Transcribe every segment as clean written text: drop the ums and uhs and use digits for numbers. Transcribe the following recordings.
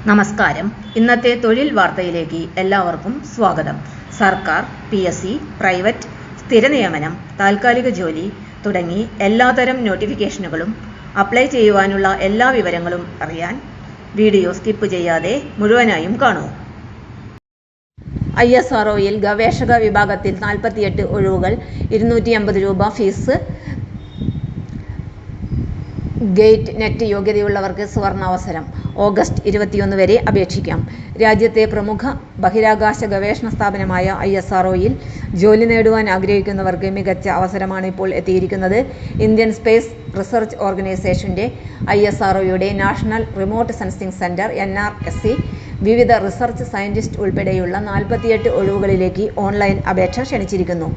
നമസ്കാരം. ഇന്നത്തെ തൊഴിൽ വാർത്തയിലേക്ക് എല്ലാവർക്കും സ്വാഗതം. സർക്കാർ, PSC, പ്രൈവറ്റ്, സ്ഥിര നിയമനം, താൽക്കാലിക ജോലി തുടങ്ങി എല്ലാതരം നോട്ടിഫിക്കേഷനുകളും അപ്ലൈ ചെയ്യുവാനുള്ള എല്ലാ വിവരങ്ങളും അറിയാൻ വീഡിയോ സ്കിപ്പ് ചെയ്യാതെ മുഴുവനായും കാണൂ. ISROയിൽ ഗവേഷക വിഭാഗത്തിൽ 48 ഒഴിവുകൾ, 250 രൂപ ഫീസ്. ഗേറ്റ് നെറ്റ് യോഗ്യതയുള്ളവർക്ക് സുവർണാവസരം. ഓഗസ്റ്റ് 21 വരെ അപേക്ഷിക്കാം. രാജ്യത്തെ പ്രമുഖ ബഹിരാകാശ ഗവേഷണ സ്ഥാപനമായ ISROയിൽ ജോലി നേടുവാൻ ആഗ്രഹിക്കുന്നവർക്ക് മികച്ച അവസരമാണ് ഇപ്പോൾ എത്തിയിരിക്കുന്നത്. ഇന്ത്യൻ സ്പേസ് റിസർച്ച് ഓർഗനൈസേഷൻ്റെ ISROയുടെ national remote sensing centre NRSC വിവിധ റിസർച്ച് സയൻറ്റിസ്റ്റ് ഉൾപ്പെടെയുള്ള 48 ഒഴിവുകളിലേക്ക് ഓൺലൈൻ അപേക്ഷ ക്ഷണിച്ചിരിക്കുന്നു.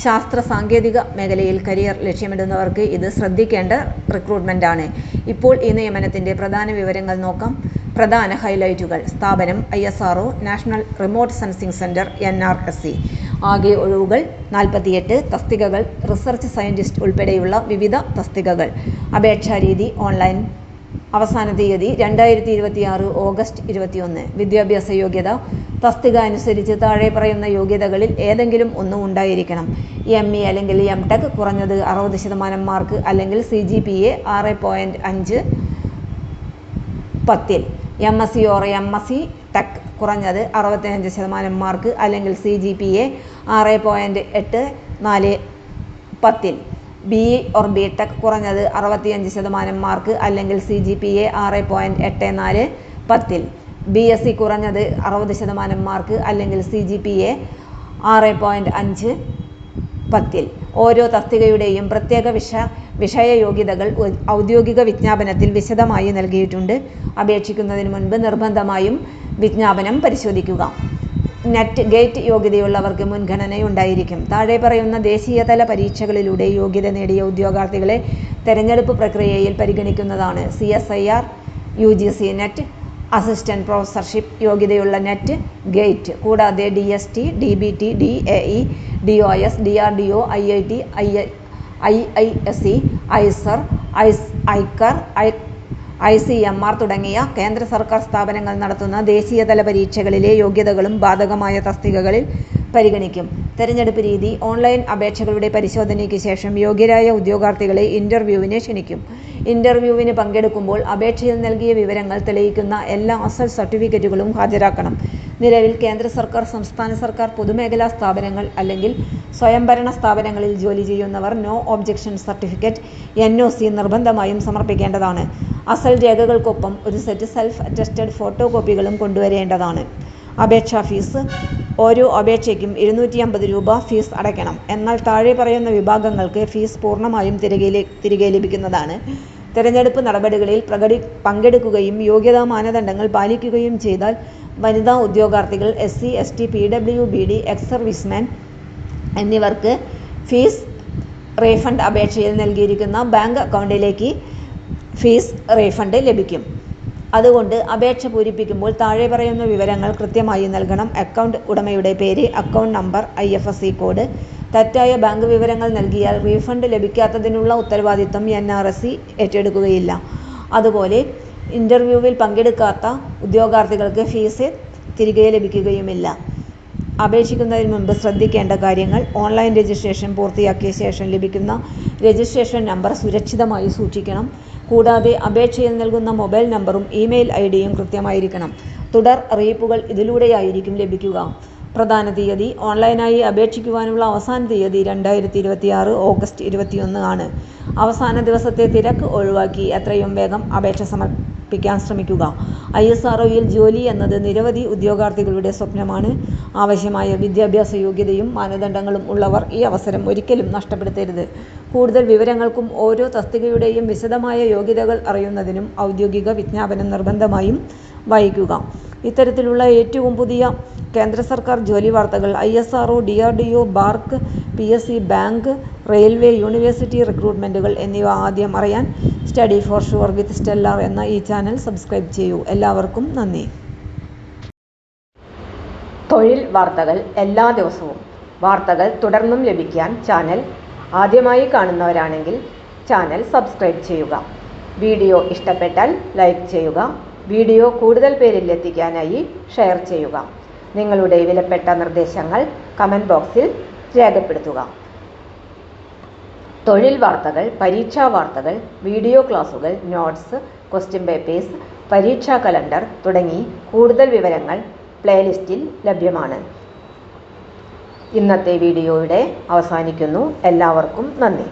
ശാസ്ത്ര സാങ്കേതിക മേഖലയിൽ കരിയർ ലക്ഷ്യമിടുന്നവർക്ക് ഇത് ശ്രദ്ധിക്കേണ്ട റിക്രൂട്ട്മെൻ്റാണ്. ഇപ്പോൾ ഈ നിയമനത്തിൻ്റെ പ്രധാന വിവരങ്ങൾ നോക്കാം. പ്രധാന ഹൈലൈറ്റുകൾ. സ്ഥാപനം ISRO, national remote sensing centre NRSC. ആകെ ഒഴിവുകൾ 48. തസ്തികകൾ റിസർച്ച് സയൻറ്റിസ്റ്റ് ഉൾപ്പെടെയുള്ള വിവിധ തസ്തികകൾ. അപേക്ഷാരീതി ഓൺലൈൻ. അവസാന തീയതി 2026 ഓഗസ്റ്റ് 21. വിദ്യാഭ്യാസ യോഗ്യത. തസ്തിക അനുസരിച്ച് താഴെ പറയുന്ന യോഗ്യതകളിൽ ഏതെങ്കിലും ഒന്ന് ഉണ്ടായിരിക്കണം. ME അല്ലെങ്കിൽ MTech കുറഞ്ഞത് 60% മാർക്ക് അല്ലെങ്കിൽ CGPA 6.5 10. MSc or MSc Tech കുറഞ്ഞത് 65% മാർക്ക് അല്ലെങ്കിൽ CGPA 6.84 10. BE or BTech കുറഞ്ഞത് 65% മാർക്ക് അല്ലെങ്കിൽ CGPA 6.84 10. BSc കുറഞ്ഞത് 60% മാർക്ക് അല്ലെങ്കിൽ CGPA 6.5 10. ഓരോ തസ്തികയുടെയും പ്രത്യേക വിഷയ യോഗ്യതകൾ ഔദ്യോഗിക വിജ്ഞാപനത്തിൽ വിശദമായി നൽകിയിട്ടുണ്ട്. അപേക്ഷിക്കുന്നതിന് മുൻപ് നിർബന്ധമായും വിജ്ഞാപനം പരിശോധിക്കുക. നെറ്റ് ഗേറ്റ് യോഗ്യതയുള്ളവർക്ക് മുൻഗണനയുണ്ടായിരിക്കും. താഴെ പറയുന്ന ദേശീയതല പരീക്ഷകളിലൂടെ യോഗ്യത നേടിയ ഉദ്യോഗാർത്ഥികളെ തെരഞ്ഞെടുപ്പ് പ്രക്രിയയിൽ പരിഗണിക്കുന്നതാണ്. CSIR, UGC NET, assistant professorship യോഗ്യതയുള്ള നെറ്റ്, ഗേറ്റ്. കൂടാതെ DST, DBT, DAE, DOS, DRDO, IIT, IISc, ISER, ICAR, ICMR തുടങ്ങിയ കേന്ദ്ര സർക്കാർ സ്ഥാപനങ്ങൾ നടത്തുന്ന ദേശീയതല പരീക്ഷകളിലെ യോഗ്യതകളും ബാധകമായ തസ്തികകളിൽ പരിഗണിക്കും. തെരഞ്ഞെടുപ്പ് രീതി. ഓൺലൈൻ അപേക്ഷകളുടെ പരിശോധനയ്ക്ക് ശേഷം യോഗ്യരായ ഉദ്യോഗാർത്ഥികളെ ഇൻ്റർവ്യൂവിന് ക്ഷണിക്കും. ഇൻ്റർവ്യൂവിന് പങ്കെടുക്കുമ്പോൾ അപേക്ഷയിൽ നൽകിയ വിവരങ്ങൾ തെളിയിക്കുന്ന എല്ലാ അസൽ സർട്ടിഫിക്കറ്റുകളും ഹാജരാക്കണം. നിലവിൽ കേന്ദ്ര സർക്കാർ, സംസ്ഥാന സർക്കാർ, പൊതുമേഖലാ സ്ഥാപനങ്ങൾ അല്ലെങ്കിൽ സ്വയംഭരണ സ്ഥാപനങ്ങളിൽ ജോലി ചെയ്യുന്നവർ നോ ഒബ്ജക്ഷൻ സർട്ടിഫിക്കറ്റ് NOC നിർബന്ധമായും സമർപ്പിക്കേണ്ടതാണ്. അസൽ രേഖകൾക്കൊപ്പം ഒരു സെറ്റ് സെൽഫ് അറ്റസ്റ്റഡ് ഫോട്ടോ കോപ്പികളും കൊണ്ടുവരേണ്ടതാണ്. അപേക്ഷാ ഫീസ്. ഓരോ അപേക്ഷയ്ക്കും 250 രൂപ ഫീസ് അടയ്ക്കണം. എന്നാൽ താഴെ പറയുന്ന വിഭാഗങ്ങൾക്ക് ഫീസ് പൂർണ്ണമായും തിരികെ ലഭിക്കുന്നതാണ്. തെരഞ്ഞെടുപ്പ് നടപടികളിൽ പങ്കെടുക്കുകയും യോഗ്യതാ മാനദണ്ഡങ്ങൾ പാലിക്കുകയും ചെയ്താൽ വനിതാ ഉദ്യോഗാർത്ഥികൾ, SC, ST, PWBD, ex serviceman എന്നിവർക്ക് ഫീസ് റീഫണ്ട് അപേക്ഷയിൽ നൽകിയിരിക്കുന്ന ബാങ്ക് അക്കൗണ്ടിലേക്ക് ഫീസ് റീഫണ്ട് ലഭിക്കും. അതുകൊണ്ട് അപേക്ഷ പൂരിപ്പിക്കുമ്പോൾ താഴെ പറയുന്ന വിവരങ്ങൾ കൃത്യമായി നൽകണം. അക്കൗണ്ട് ഉടമയുടെ പേര്, അക്കൗണ്ട് നമ്പർ, IFSC കോഡ്. തെറ്റായ ബാങ്ക് വിവരങ്ങൾ നൽകിയാൽ റീഫണ്ട് ലഭിക്കാത്തതിനുള്ള ഉത്തരവാദിത്തം NRSC ഏറ്റെടുക്കുകയില്ല. അതുപോലെ ഇൻ്റർവ്യൂവിൽ പങ്കെടുക്കാത്ത ഉദ്യോഗാർത്ഥികൾക്ക് ഫീസ് തിരികെ ലഭിക്കുകയുമില്ല. അപേക്ഷിക്കുന്നതിന് മുൻപ് ശ്രദ്ധിക്കേണ്ട കാര്യങ്ങൾ. ഓൺലൈൻ രജിസ്ട്രേഷൻ പൂർത്തിയാക്കിയ ശേഷം ലഭിക്കുന്ന രജിസ്ട്രേഷൻ നമ്പർ സുരക്ഷിതമായി സൂക്ഷിക്കണം. കൂടാതെ അപേക്ഷയിൽ നൽകുന്ന മൊബൈൽ നമ്പറും ഇമെയിൽ IDയും കൃത്യമായിരിക്കണം. തുടർ അറിയിപ്പുകൾ ഇതിലൂടെയായിരിക്കും ലഭിക്കുക. പ്രധാന തീയതി. ഓൺലൈനായി അപേക്ഷിക്കുവാനുള്ള അവസാന തീയതി 2026 ഓഗസ്റ്റ് 21 ആണ്. അവസാന ദിവസത്തെ തിരക്ക് ഒഴിവാക്കി എത്രയും വേഗം അപേക്ഷ സമർപ്പിക്കാൻ ശ്രമിക്കുക. ISROയിൽ ജോലി എന്നത് നിരവധി ഉദ്യോഗാർത്ഥികളുടെ സ്വപ്നമാണ്. ആവശ്യമായ വിദ്യാഭ്യാസ യോഗ്യതയും മാനദണ്ഡങ്ങളും ഉള്ളവർ ഈ അവസരം ഒരിക്കലും നഷ്ടപ്പെടുത്തരുത്. കൂടുതൽ വിവരങ്ങൾക്കും ഓരോ തസ്തികയുടെയും വിശദമായ യോഗ്യതകൾ അറിയുന്നതിനും ഔദ്യോഗിക വിജ്ഞാപനം നിർബന്ധമായും വായിക്കുക. ഇത്തരത്തിലുള്ള ഏറ്റവും പുതിയ കേന്ദ്ര സർക്കാർ ജോലി വാർത്തകൾ, ISRO, DRDO, BARC, PSC, bank, railway, university റിക്രൂട്ട്മെൻറ്റുകൾ എന്നിവ ആദ്യം അറിയാൻ study for sure with stellar എന്ന ഈ ചാനൽ സബ്സ്ക്രൈബ് ചെയ്യൂ. എല്ലാവർക്കും നന്ദി. തൊഴിൽ വാർത്തകൾ എല്ലാ ദിവസവും. വാർത്തകൾ തുടർന്നും ലഭിക്കാൻ ചാനൽ ആദ്യമായി കാണുന്നവരാണെങ്കിൽ ചാനൽ സബ്സ്ക്രൈബ് ചെയ്യുക. വീഡിയോ ഇഷ്ടപ്പെട്ടാൽ ലൈക്ക് ചെയ്യുക. വീഡിയോ കൂടുതൽ പേരിൽ എത്തിക്കാനായി ഷെയർ ചെയ്യുക. നിങ്ങളുടെ വിലപ്പെട്ട നിർദ്ദേശങ്ങൾ കമൻറ്റ് ബോക്സിൽ രേഖപ്പെടുത്തുക. തൊഴിൽ വാർത്തകൾ, പരീക്ഷാ വാർത്തകൾ, വീഡിയോ ക്ലാസുകൾ, നോട്ട്സ്, ക്വസ്റ്റ്യൻ പേപ്പേഴ്സ്, പരീക്ഷാ കലണ്ടർ തുടങ്ങി കൂടുതൽ വിവരങ്ങൾ പ്ലേലിസ്റ്റിൽ ലഭ്യമാണ്. ഇന്നത്തെ വീഡിയോയുടെ അവസാനിക്കുന്നു. എല്ലാവർക്കും നന്ദി.